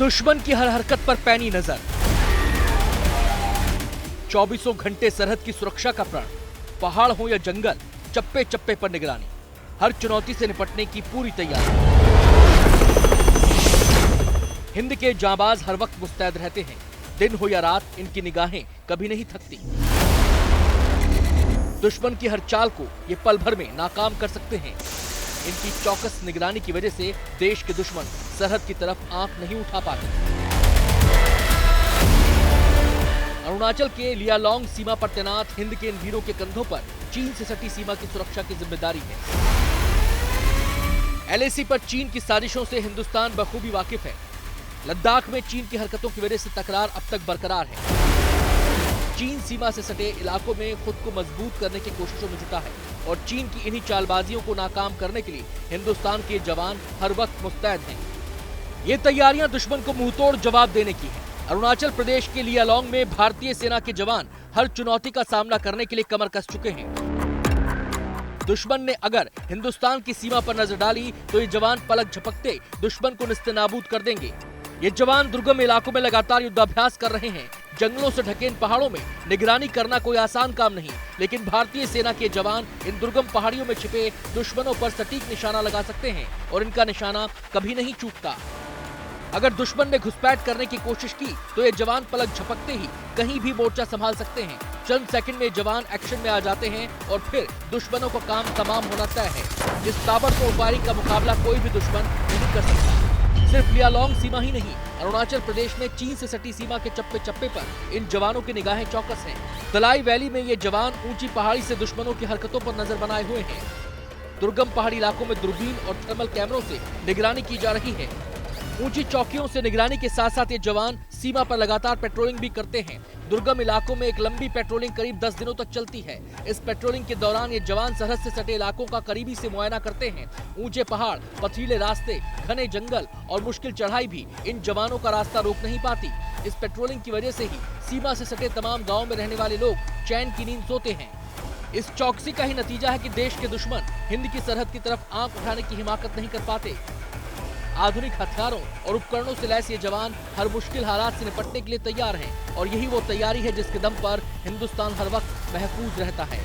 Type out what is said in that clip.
दुश्मन की हर हरकत पर पैनी नजर, 24 घंटे सरहद की सुरक्षा का प्रण, पहाड़ हो या जंगल, चप्पे चप्पे पर निगरानी, हर चुनौती से निपटने की पूरी तैयारी। हिंद के जांबाज हर वक्त मुस्तैद रहते हैं, दिन हो या रात इनकी निगाहें कभी नहीं थकती। दुश्मन की हर चाल को ये पल भर में नाकाम कर सकते हैं। इनकी चौकस निगरानी की वजह से देश के दुश्मन सरहद की तरफ आंख नहीं उठा पाते। अरुणाचल के लियालोंग सीमा पर तैनात हिंद के इन वीरों के कंधों पर चीन से सटी सीमा की सुरक्षा की जिम्मेदारी है। एलएसी पर चीन की साजिशों से हिंदुस्तान बखूबी वाकिफ है। लद्दाख में चीन की हरकतों की वजह से तकरार अब तक बरकरार है। चीन सीमा से सटे इलाकों में खुद को मजबूत करने की कोशिशों में जुटा है और चीन की इन्हीं चालबाजियों को नाकाम करने के लिए हिंदुस्तान के जवान हर वक्त मुस्तैद हैं। ये तैयारियां दुश्मन को मुंहतोड़ जवाब देने की है। अरुणाचल प्रदेश के लियालोंग में भारतीय सेना के जवान हर चुनौती का सामना करने के लिए कमर कस चुके हैं। दुश्मन ने अगर हिंदुस्तान की सीमा पर नजर डाली तो ये जवान पलक झपकते दुश्मन को निस्तेनाबूद कर देंगे। ये जवान दुर्गम इलाकों में लगातार युद्धाभ्यास कर रहे हैं। जंगलों से ढके इन पहाड़ों में निगरानी करना कोई आसान काम नहीं, लेकिन भारतीय सेना के जवान इन दुर्गम पहाड़ियों में छिपे दुश्मनों पर सटीक निशाना लगा सकते हैं और इनका निशाना कभी नहीं चूकता। अगर दुश्मन ने घुसपैठ करने की कोशिश की तो ये जवान पलक झपकते ही कहीं भी मोर्चा संभाल सकते हैं। चंद सेकंड में जवान एक्शन में आ जाते हैं और फिर दुश्मनों का काम तमाम होना तय है। इस ताबड़तोड़ फायरिंग का मुकाबला कोई भी दुश्मन नहीं कर सकता। सिर्फ लियालोंग सीमा ही नहीं, अरुणाचल प्रदेश में चीन से सटी सीमा के चप्पे चप्पे पर इन जवानों की निगाहें चौकस हैं। तलाई वैली में ये जवान ऊंची पहाड़ी से दुश्मनों की हरकतों पर नजर बनाए हुए हैं। दुर्गम पहाड़ी इलाकों में दूरबीन और थर्मल कैमरों से निगरानी की जा रही है। ऊंची चौकियों से निगरानी के साथ साथ ये जवान सीमा पर लगातार पेट्रोलिंग भी करते हैं। दुर्गम इलाकों में एक लंबी पेट्रोलिंग करीब 10 दिनों तक चलती है। इस पेट्रोलिंग के दौरान ये जवान सरहद से सटे इलाकों का करीबी से मुआयना करते हैं। ऊंचे पहाड़, पथरीले रास्ते, घने जंगल और मुश्किल चढ़ाई भी इन जवानों का रास्ता रोक नहीं पाती। इस पेट्रोलिंग की वजह से ही सीमा से सटे तमाम गाँव में रहने वाले लोग चैन की नींद सोते हैं। इस चौकसी का ही नतीजा है कि देश के दुश्मन हिंद की सरहद की तरफ आंख उठाने की हिमाकत नहीं कर पाते। आधुनिक हथियारों और उपकरणों से लैस ये जवान हर मुश्किल हालात से निपटने के लिए तैयार हैं और यही वो तैयारी है जिसके दम पर हिंदुस्तान हर वक्त महफूज रहता है।